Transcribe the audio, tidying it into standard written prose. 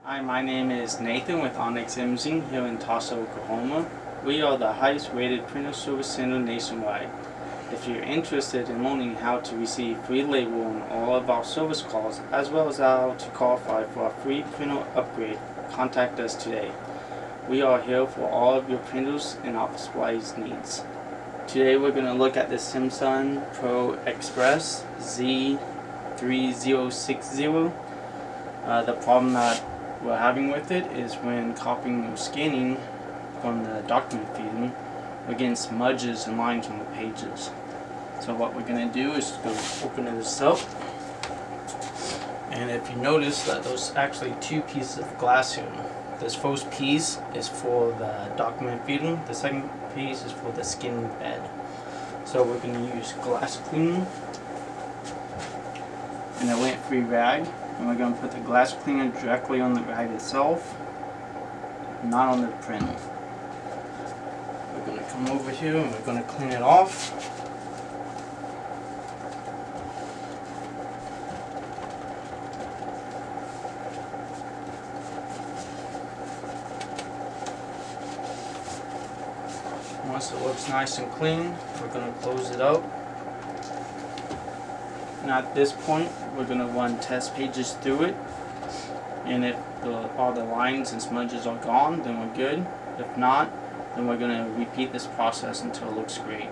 Hi, my name is Nathan with Onyx Imaging here in Tulsa, Oklahoma. We are the highest rated printer service center nationwide. If you're interested in learning how to receive free label on all of our service calls, as well as how to qualify for a free printer upgrade, contact us today. We are here for all of your printers and office supplies needs. Today we're going to look at the Samsung ProXpress C3060. The problem that we're having with it is when copying or scanning from the document feeding, we're getting smudges and lines on the pages. So what we're going to do is go open this up, and if you notice that there's actually two pieces of glass here. This first piece is for the document feeding, the second piece is for the skin bed. So we're going to use glass cleaner and a lint-free rag. And we're going to put the glass cleaner directly on the rag itself, not on the printer. We're going to come over here and we're going to clean it off. Once it looks nice and clean, we're going to close it up. And at this point, we're going to run test pages through it, and if all the lines and smudges are gone, then we're good. If not, then we're going to repeat this process until it looks great.